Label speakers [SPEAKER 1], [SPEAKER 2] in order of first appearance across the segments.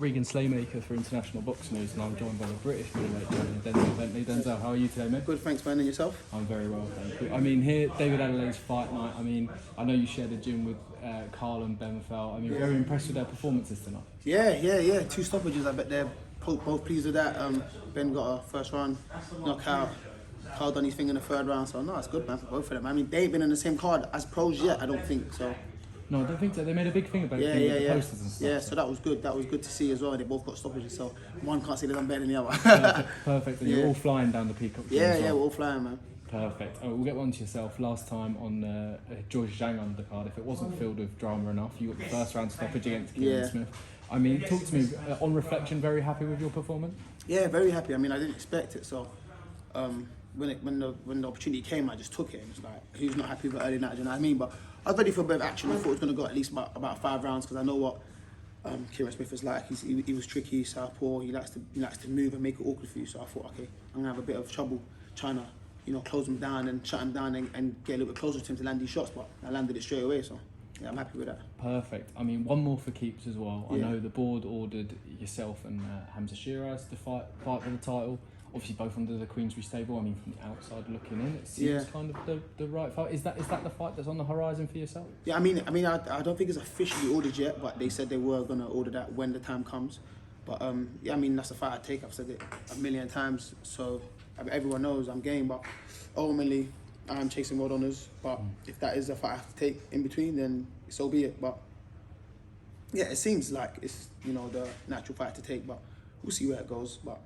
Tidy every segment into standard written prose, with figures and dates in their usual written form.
[SPEAKER 1] Regan Slaymaker for International Box News, and I'm joined by the British middleweight champion Denzel Bentley. Denzel, how are you today, mate?
[SPEAKER 2] Good, thanks, man. And yourself?
[SPEAKER 1] I'm very well, thank you. I mean, here, David Adelaide's fight night. I mean, I know you shared a gym with Carl and Benfeld. I mean, very impressed with their performances tonight.
[SPEAKER 2] Yeah. 2 stoppages. I bet they're both pleased with that. Ben got a first round knockout. Carl done his thing in the 3rd round. So, no, it's good, man, for both of them. I mean, they ain't been in the same card as pros yet, I don't think, so...
[SPEAKER 1] No, I don't think so. They made a big thing about it with the posters and stuff.
[SPEAKER 2] Yeah, so that was good. That was good to see as well. They both got stoppages, so one can't say they've done better than the other.
[SPEAKER 1] Perfect. And you're all flying down the Peacock.
[SPEAKER 2] Yeah, we're all flying, man.
[SPEAKER 1] Perfect. Oh, we'll get one to yourself. Last time on George Zhang undercard, if it wasn't filled with drama enough, you got the first round stoppage against Kieren Smith. I mean, talk to me, on reflection, very happy with your performance?
[SPEAKER 2] Yeah, very happy. I mean, I didn't expect it, so when the opportunity came, I just took it. It was like, who's not happy with the early night, do you know what I mean? But I was ready for a bit of action. I thought it was going to go at least about 5 rounds, because I know what Kieren Smith is like. He was tricky, southpaw. He likes to move and make it awkward for you. So I thought, okay, I'm gonna have a bit of trouble trying to, close him down and shut him down and get a little bit closer to him to land these shots. But I landed it straight away. So yeah, I'm happy with that.
[SPEAKER 1] Perfect. I mean, one more for keeps as well. I know the board ordered yourself and Hamzah Sheeraz to fight for the title. Obviously, both under the Queensberry stable. I mean, from the outside looking in, it seems kind of the right fight. Is that the fight that's on the horizon for yourself?
[SPEAKER 2] Yeah, I mean, I don't think it's officially ordered yet, but they said they were gonna order that when the time comes. But yeah, I mean, that's the fight I take. I've said it a million times, so everyone knows I'm game. But ultimately, I'm chasing world honours. But if that is a fight I have to take in between, then so be it. But yeah, it seems like it's the natural fight to take. But we'll see where it goes. But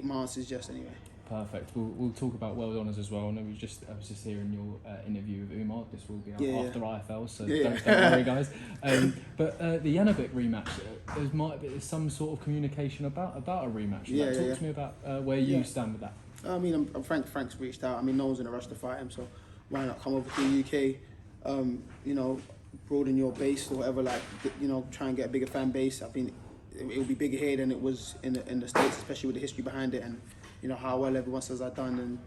[SPEAKER 2] my answer is yes anyway.
[SPEAKER 1] Perfect. We'll talk about world honours as well. I know I was just hearing your interview with Umar. This will be after IFL, so don't worry, guys. But the Janibek rematch, there's some sort of communication about a rematch. Talk to me about where you stand with that.
[SPEAKER 2] I mean, Frank's reached out. I mean, no one's in a rush to fight him, so why not come over to the UK? Broaden your base or whatever. Like, try and get a bigger fan base. I think it'll be bigger here than it was in the States, especially with the history behind it and how well everyone says I've done. And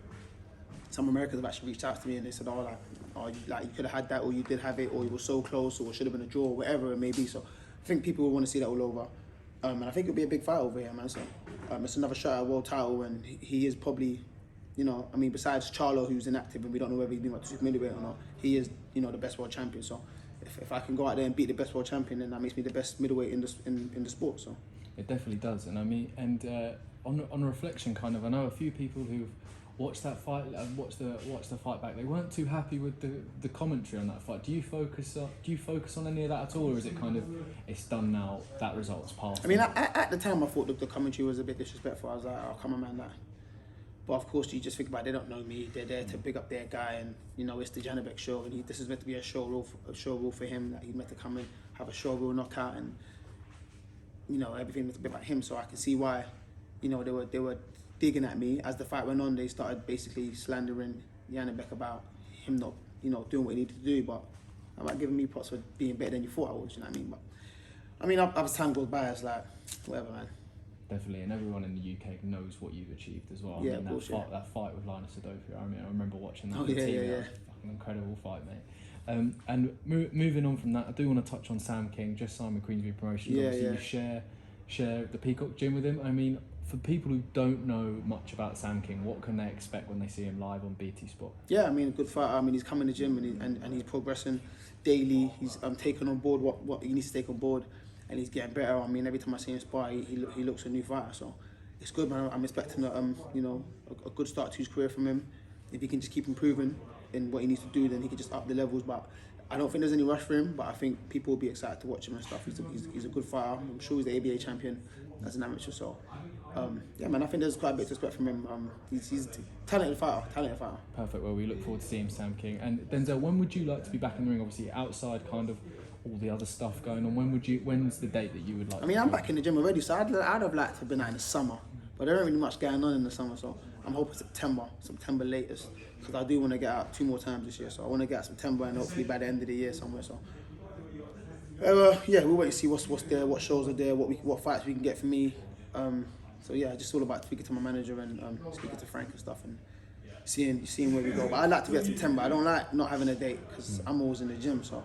[SPEAKER 2] some Americans have actually reached out to me and they said, you could have had that, or you did have it, or you were so close, or it should have been a draw, or whatever it may be. So I think people will want to see that all over, and I think it'll be a big fight over here, man. So it's another shot at a world title, and he is probably, besides Charlo, who's inactive and we don't know whether he's been super middleweight or not, he is the best world champion. So if I can go out there and beat the best world champion, then that makes me the best middleweight in the sport. So
[SPEAKER 1] it definitely does. And I mean, on reflection, kind of, I know a few people who've watched that fight and watched the fight back. They weren't too happy with the commentary on that fight. Do you focus on any of that at all, or is it kind of it's done now, that result's passed?
[SPEAKER 2] I mean, at the time I thought the commentary was a bit disrespectful. I was like, oh, come on, man, that. But of course, you just think about it, they don't know me. They're there to big up their guy, and it's the Janibek show, and this is meant to be a show rule for him. That he's meant to come and have a show rule knockout, and everything meant to be about him. So I can see why, they were digging at me. As the fight went on, they started basically slandering Janibek about him not doing what he needed to do. But I'm not giving me props for being better than you thought I was. You know what I mean? But I mean, as time goes by, it's like whatever, man.
[SPEAKER 1] Definitely, and everyone in the UK knows what you've achieved as well.
[SPEAKER 2] Yeah,
[SPEAKER 1] I mean, that fight with Linus Adofia, I remember watching that.
[SPEAKER 2] Yeah.
[SPEAKER 1] That was a fucking incredible fight, mate. And moving on from that, I do want to touch on Sam King, just signed with Queensberry Promotions. Obviously, you share the Peacock gym with him. I mean, for people who don't know much about Sam King, what can they expect when they see him live on BT Sport? Yeah,
[SPEAKER 2] I mean, a good fighter. I mean, he's coming to the gym and he's progressing daily. He's taking on board what he needs to take on board. And he's getting better. I mean, every time I see him spar, he looks a new fighter. So it's good, man. I'm expecting a good start to his career from him. If he can just keep improving in what he needs to do, then he can just up the levels. But I don't think there's any rush for him. But I think people will be excited to watch him and stuff. He's a good fighter. I'm sure he's the ABA champion as an amateur. So yeah, man. I think there's quite a bit to expect from him. He's a talented fighter.
[SPEAKER 1] Perfect. Well, we look forward to seeing Sam King. And Denzel, when would you like to be back in the ring? Obviously, outside kind of all the other stuff going on. When's the date that you would like?
[SPEAKER 2] I mean, I'm back in the gym already, so I'd have liked to have been out in the summer, but there ain't really much going on in the summer, so I'm hoping September latest, because I do want to get out 2 more times this year. So I want to get out September and hopefully by the end of the year somewhere. So yeah, we'll wait and see what's there, what shows are there, what fights we can get for me. So yeah, just all about speaking to my manager and speaking to Frank and stuff and seeing where we go. But I'd like to be at September. I don't like not having a date because I'm always in the gym, so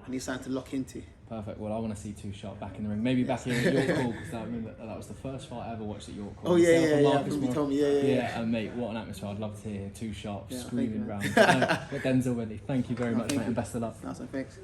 [SPEAKER 2] I need something to lock into.
[SPEAKER 1] Perfect. Well, I want to see Too Sharp back in the ring. Maybe back here at York Hall, because I remember that was the first fight I ever watched at York Hall.
[SPEAKER 2] Oh, yeah.
[SPEAKER 1] You
[SPEAKER 2] told me,
[SPEAKER 1] yeah. And mate, what an atmosphere. I'd love to hear Too Sharp screaming round. But Denzel Bentley, thank you very much, mate, and best of luck.
[SPEAKER 2] Awesome, thanks.